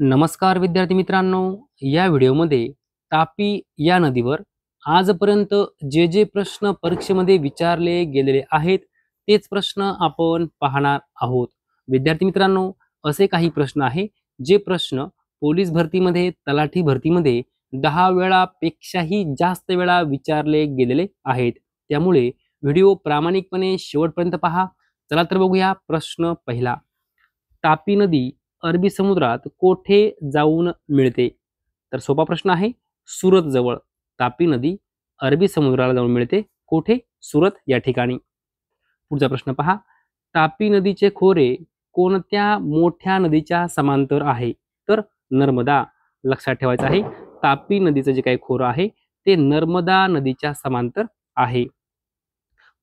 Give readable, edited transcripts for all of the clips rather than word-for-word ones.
नमस्कार विद्यार्थी मित्रांनो, या व्हिडिओमध्ये तापी या नदीवर आजपर्यंत जे प्रश्न परीक्षेमध्ये विचारले गेलेले आहेत तेच प्रश्न आपण पाहणार आहोत. विद्यार्थी मित्रांनो, असे काही प्रश्न आहे जे प्रश्न पोलीस भरतीमध्ये, तलाठी भरतीमध्ये 10 वेळापेक्षाही जास्त वेळा विचारले गेलेले आहेत. त्यामुळे व्हिडिओ प्रामाणिकपणे शेवटपर्यंत पहा. चला तर बघूया प्रश्न पहिला. तापी नदी अरबी समुद्रात कोठे जाऊन मिळते? तर सोपा प्रश्न आहे, सुरत जवळ. तापी नदी अरबी समुद्राला जाऊन मिळते कोठे? सुरत या ठिकाणी. पुढचा प्रश्न पहा. तापी नदीचे खोरे कोणत्या मोठ्या नदीच्या समांतर आहे? तर नर्मदा. लक्षात ठेवायचं आहे, तापी नदीचं जे काही खोरं आहे ते नर्मदा नदीच्या समांतर आहे.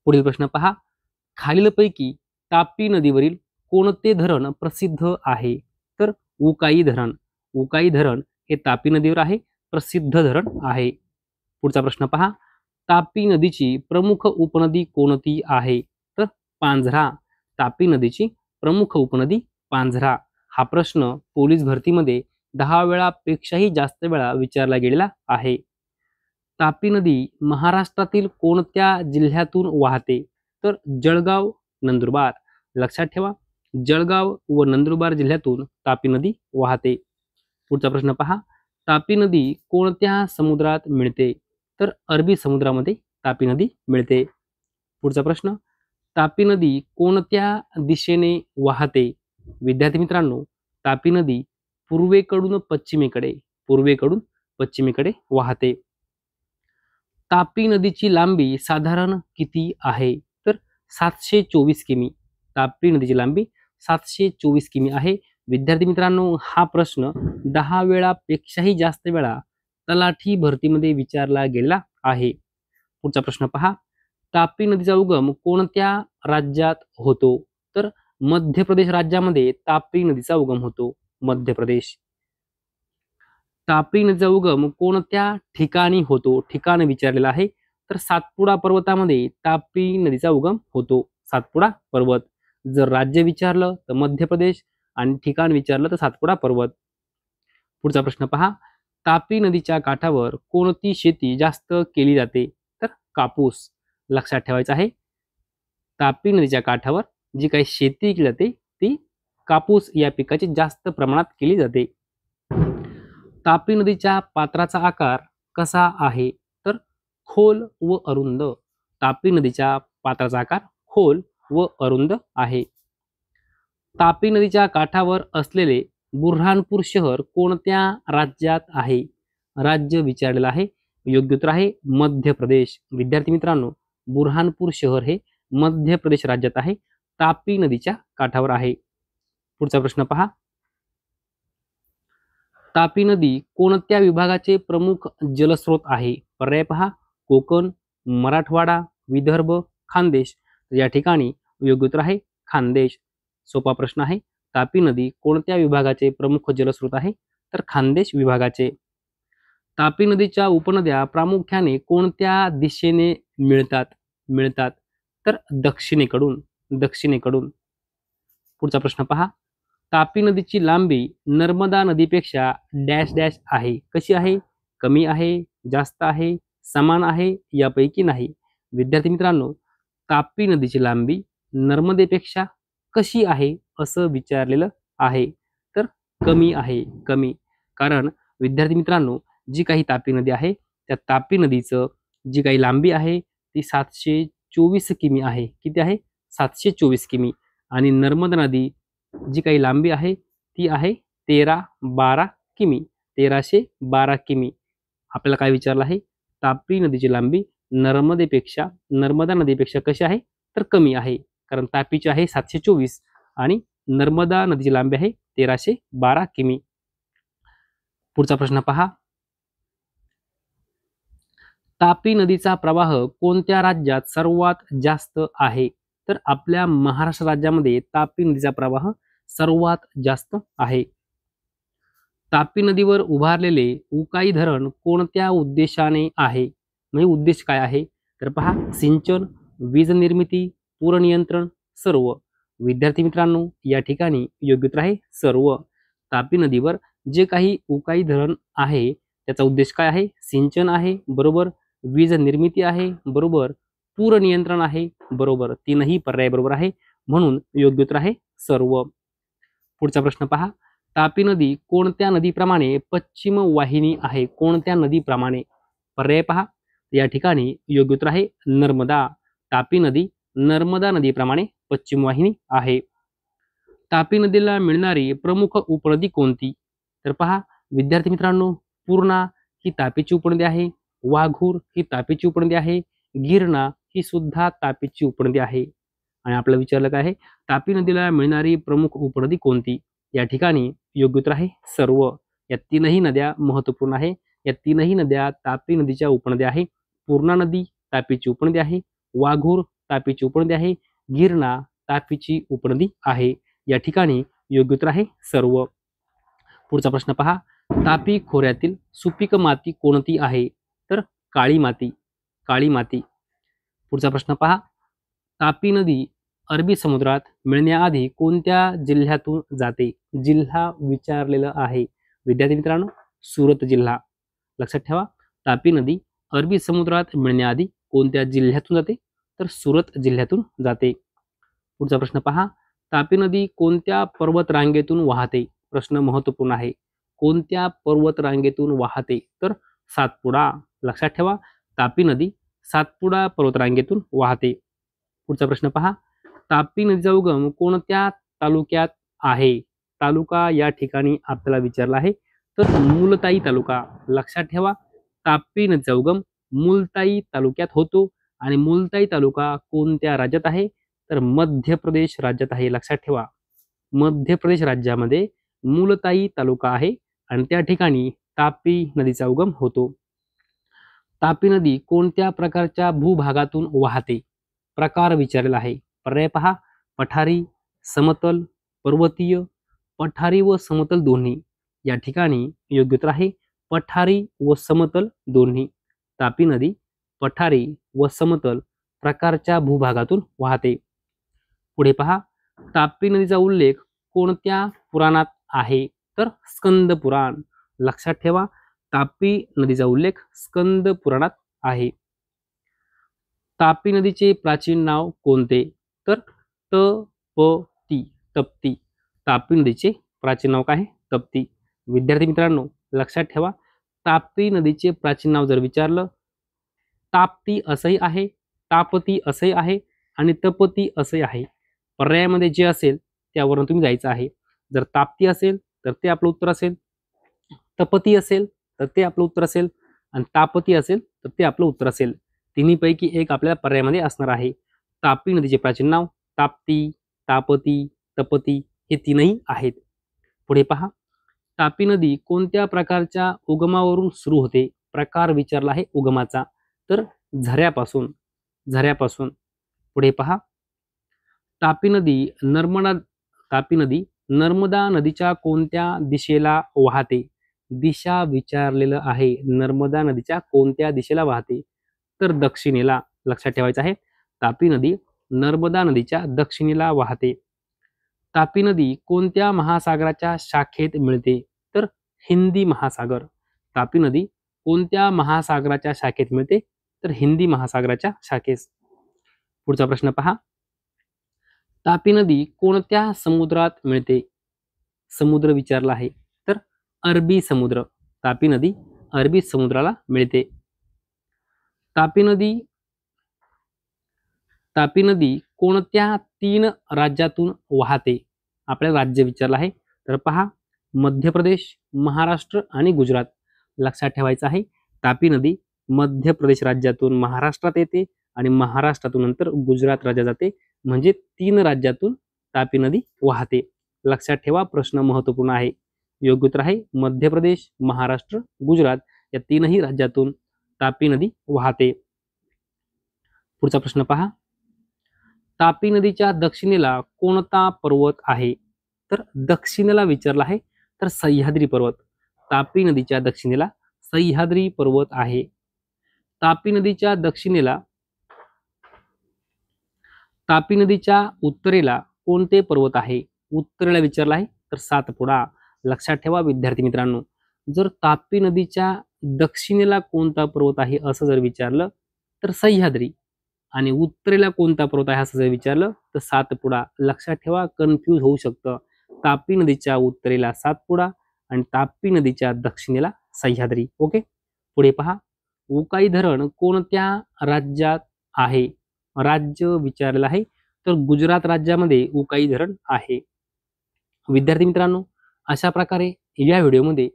पुढील प्रश्न पहा. खालीलपैकी तापी नदीवरील कोणते धरण प्रसिद्ध आहे? तर उकाई धरण. उकाई धरण हे तापी नदीवर आहे, प्रसिद्ध धरण आहे. पुढचा प्रश्न पहा. तापी नदीची प्रमुख उपनदी कोणती आहे? तर पांझरा. तापी नदीची प्रमुख उपनदी पांझरा. हा प्रश्न पोलीस भरतीमध्ये 10 वेळापेक्षाही जास्त वेळा विचारला गेलेला आहे. तापी नदी महाराष्ट्रातील कोणत्या जिल्ह्यातून वाहते? तर जळगाव, नंदुरबार. लक्षात ठेवा, जळगाव व नंदुरबार जिल्ह्यातून तापी नदी वाहते. पुढचा प्रश्न पहा. तापी नदी कोणत्या समुद्रात मिळते? तर अरबी समुद्रामध्ये तापी नदी मिळते. पुढचा प्रश्न. तापी नदी कोणत्या दिशेने वाहते? विद्यार्थी मित्रांनो, तापी नदी पूर्वेकडून पश्चिमेकडे वाहते. तापी नदीची लांबी साधारण किती आहे? तर 724 किमी. तापी नदीची लांबी 724 किमी आहे. विद्यार्थी मित्रांनो, हा प्रश्न 10 वेळापेक्षाही जास्त वेळा तलाठी भरतीमध्ये विचारला गेला आहे. पुढचा प्रश्न पहा. तापी नदीचा उगम कोणत्या राज्यात होतो? तर मध्य प्रदेश राज्यामध्ये तापी नदीचा उगम होतो. मध्य प्रदेश. तापी नदीचा उगम कोणत्या ठिकाणी होतो? ठिकाण विचारलेलं आहे. तर सातपुडा पर्वतामध्ये तापी नदीचा उगम होतो. सातपुडा पर्वत. जर राज्य विचारलं तर मध्य प्रदेश आणि ठिकाण विचारलं तर सातपुडा पर्वत. पुढचा प्रश्न पहा. तापी नदीच्या काठावर कोणती शेती जास्त केली जाते? तर कापूस. लक्षात ठेवायचं आहे, तापी नदीच्या काठावर जी काही शेती केली जाते ती कापूस या पिकाची जास्त प्रमाणात केली जाते. तापी नदीच्या पात्राचा आकार कसा आहे? तर खोल व अरुंद. तापी नदीच्या पात्राचा आकार खोल व अरुंद आहे. तापी नदीच्या काठावर असलेले बुऱ्हाणपूर शहर कोणत्या राज्यात आहे? राज्य विचारलेलं आहे. योग्य उत्तर आहे मध्य प्रदेश. विद्यार्थी मित्रांनो, बुऱ्हाणपूर शहर हे मध्य प्रदेश राज्यात आहे, तापी नदीच्या काठावर आहे. पुढचा प्रश्न पहा. तापी नदी कोणत्या विभागाचे प्रमुख जलस्रोत आहे? पर्याय पहा. कोकण, मराठवाडा, विदर्भ, खानदेश. या ठिकाणी योग्य उत्तर आहे खानदेश. सोपा प्रश्न आहे. तापी नदी कोणत्या विभागाचे प्रमुख जलस्रोत आहे? तर खानदेश विभागाचे. तापी नदीच्या उपनद्या प्रामुख्याने कोणत्या दिशेने मिळतात? तर दक्षिणेकडून. पुढचा प्रश्न पहा. तापी नदीची लांबी नर्मदा नदीपेक्षा डॅश डॅश आहे. कशी आहे? कमी आहे, जास्त आहे, समान आहे, यापैकी नाही. विद्यार्थी मित्रांनो, तापी नदीची लांबी नर्मदेपेक्षा कशी आहे असं विचारलेलं आहे. तर कमी आहे, कमी. कारण विद्यार्थी मित्रांनो, जी काही तापी नदी आहे त्या तापी नदीचं जी काही लांबी आहे ती 724 किमी आहे. किती आहे? 724 किमी. आणि नर्मदा नदी जी काही लांबी आहे ती आहे 1312 किमी. 1312 किमी. आपल्याला काय विचारलं आहे? तापी नदीची लांबी नर्मदा नदीपेक्षा कशी आहे? तर कमी आहे. कारण तापीची आहे 724 आणि नर्मदा नदीची लांबी आहे 1312 किमी. पुढचा प्रश्न पहा. तापी नदीचा प्रवाह कोणत्या राज्यात सर्वात जास्त आहे? तर आपल्या महाराष्ट्र राज्यामध्ये तापी नदीचा प्रवाह सर्वात जास्त आहे. तापी नदीवर उभारलेले उकाई धरण कोणत्या उद्देशाने आहे? म्हणजे उद्देश काय आहे? तर पहा. सिंचन, वीज निर्मिती, पूर नियंत्रण, सर्व. विद्यार्थी मित्रांनो, या ठिकाणी योग्य उत्तर आहे सर्व. तापी नदीवर जे काही उकाई धरण आहे त्याचा उद्देश काय आहे? सिंचन आहे, बरोबर. वीज निर्मिती आहे, बरोबर. पूर नियंत्रण आहे, बरोबर. तीनही पर्याय बरोबर आहे, म्हणून योग्य उत्तर आहे सर्व. पुढचा प्रश्न पहा. तापी नदी कोणत्या नदीप्रमाणे पश्चिम वाहिनी आहे? कोणत्या नदीप्रमाणे? पर्याय पहा. या ठिकाणी योग्य उत्तर आहे नर्मदा. तापी नदी नर्मदा नदीप्रमाणे पश्चिम वाहिनी आहे. तापी नदीला मिळणारी प्रमुख उपनदी कोणती? तर पहा विद्यार्थी मित्रांनो, पूर्णा ही तापीची उपनदी आहे, वाघूर ही तापीची उपनदी आहे, गिरणा ही सुद्धा तापीची उपनदी आहे. आणि आपल्याला विचारलं काय आहे? तापी नदीला मिळणारी प्रमुख उपनदी कोणती? या ठिकाणी योग्य उत्तर आहे सर्व. या तीनही नद्या महत्वपूर्ण आहे. या तीनही नद्या तापी नदीच्या उपनद्या आहे. पूर्णा नदी तापीची उपनदी आहे, वाघूर तापीची उपनदी आहे, गिरणा तापीची उपनदी आहे. या ठिकाणी योग्य उत्तर आहे सर्व. पुढचा प्रश्न पहा. तापी खोऱ्यातील सुपीक माती कोणती आहे? तर काळी माती. काळी माती. पुढचा प्रश्न पहा. तापी नदी अरबी समुद्रात मिळण्याआधी कोणत्या जिल्ह्यातून जाते? जिल्हा विचारलेला आहे विद्यार्थी मित्रांनो, सुरत जिल्हा. लक्षात ठेवा. तापी नदी अरबी समुद्रात मिळण्याआधी कोणत्या जिल्ह्यातून जाते? तर सुरत जिल्ह्यातून जाते. पुढचा प्रश्न पहा. तापी नदी कोणत्या पर्वत रांगेतून वाहते? प्रश्न महत्वपूर्ण आहे. कोणत्या पर्वत रांगेतून वाहते? तर सातपुडा. लक्षात ठेवा. तापी नदी सातपुडा पर्वत रांगेतून वाहते. पुढचा प्रश्न पहा. तापी नदीचा उगम कोणत्या तालुक्यात आहे? तालुका या ठिकाणी आपल्याला विचारला आहे, तर मुलताई तालुका. लक्षात ठेवा. तापी नदीचा उगम मुलताई तालुक्यात होतो. आणि मुलताई तालुका कोणत्या राज्यात आहे? तर मध्य प्रदेश राज्यात आहे. लक्षात ठेवा. मध्य प्रदेश राज्यामध्ये मुलताई तालुका आहे आणि त्या ठिकाणी तापी नदीचा उगम होतो. तापी नदी कोणत्या प्रकारच्या भूभागातून वाहते? प्रकार विचारलेला आहे. पर्याय पहा. पठारी, समतल, पर्वतीय. पठारी व समतल दोन्ही. या ठिकाणी योग्य उत्तर आहे पठारी व समतल दोन्ही. तापी नदी पठारी व समतल प्रकारच्या भूभागातून वाहते. पुढे पहा. तापी नदीचा उल्लेख कोणत्या पुराणात आहे? तर स्कंद पुराण. लक्षात ठेवा. तापी नदीचा उल्लेख स्कंद पुराणात आहे. तापी नदीचे प्राचीन नाव कोणते? तर तपती. तप्ती. तापी नदीचे प्राचीन नाव काय आहे? तप्ती. विद्यार्थी मित्रांनो, लक्षात ठेवा. तापी नदीचे प्राचीन नाव जर विचारलं, ताप्ती असंही आहे, तापती असंही आहे आणि तपती असंही आहे. पर्यायामध्ये जे असेल त्यावरून तुम्ही जायचं आहे. जर ताप्ती असेल तर ते आपलं उत्तर असेल, तपती असेल तर ते आपलं उत्तर असेल आणि तापती असेल तर ते आपलं उत्तर असेल. तिन्हीपैकी एक आपल्याला पर्यायामध्ये असणार आहे. तापी नदीचे प्राचीन नाव ताप्ती, तापती, तपती हे तीनही आहेत. पुढे पहा. तापी नदी कोणत्या प्रकारच्या उगमावरून सुरू होते? प्रकार विचारला आहे उगमाचा, तर झऱ्यापासून. झऱ्यापासून. पुढे पहा. तापी नदी नर्मदा नदीच्या कोणत्या दिशेला वाहते? दिशा विचारलेलं आहे. नर्मदा नदीच्या कोणत्या दिशेला वाहते? तर दक्षिणेला. लक्षात ठेवायचं आहे. तापी नदी नर्मदा नदीच्या दक्षिणेला वाहते. तापी नदी कोणत्या महासागराच्या शाखेत मिळते? तर हिंदी महासागर. तापी नदी कोणत्या महासागराच्या शाखेत मिळते? तर हिंदी महासागराच्या शाखेस. पुढचा प्रश्न पहा. तापी नदी कोणत्या समुद्रात मिळते? समुद्र विचारला आहे, तर अरबी समुद्र. तापी नदी अरबी समुद्राला मिळते. तापी नदी कोणत्या 3 राज्यातून वाहते? आपल्याला राज्य विचारलं आहे, तर पहा. मध्य प्रदेश, महाराष्ट्र आणि गुजरात. लक्षात ठेवायचं आहे. तापी नदी मध्य प्रदेश राज्यातून महाराष्ट्रात येते आणि महाराष्ट्रातून नंतर गुजरात राज्यात जाते. म्हणजे 3 राज्यातून तापी नदी वाहते. लक्षात ठेवा. प्रश्न महत्वपूर्ण आहे. योग्य उत्तर आहे मध्य प्रदेश, महाराष्ट्र, गुजरात या तीनही राज्यातून तापी नदी वाहते. पुढचा प्रश्न पहा. तापी नदीच्या दक्षिणेला कोणता पर्वत आहे? तर दक्षिणेला विचारला आहे, तर सह्याद्री पर्वत. तापी नदीच्या दक्षिणेला सह्याद्री पर्वत आहे. तापी नदीच्या उत्तरेला कोणते पर्वत आहे? उत्तरेला विचारला आहे, तर सातपुडा. लक्षात ठेवा विद्यार्थी मित्रांनो, जर तापी नदीच्या दक्षिणेला कोणता पर्वत आहे असं जर विचारलं तर सह्याद्री, आणि उत्तरेला कोणता पर्वत आहे असं जर विचारलं तर सातपुडा. लक्षात ठेवा, कन्फ्यूज होऊ शकतं. तापी नदीच्या उत्तरेला सातपुडा आणि तापी नदीच्या दक्षिणेला सह्याद्री. ओके, पुढे पहा, उकाई धरण कोणत्या राज्यात आहे? राज्य विचारलेलं आहे, तर गुजरात राज्यामध्ये उकाई धरण आहे. विद्यार्थी मित्रांनो, अशा प्रकारे या व्हिडिओमध्ये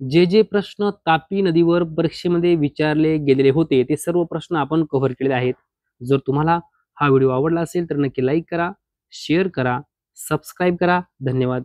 जे प्रश्न तापी नदीवर परीक्षेमध्ये विचारले गेलेले होते ते सर्व प्रश्न आपण कव्हर केलेले आहेत. जर तुम्हाला हा व्हिडिओ आवडला असेल तर नक्की लाईक करा, शेअर करा, सबस्क्राईब करा. धन्यवाद.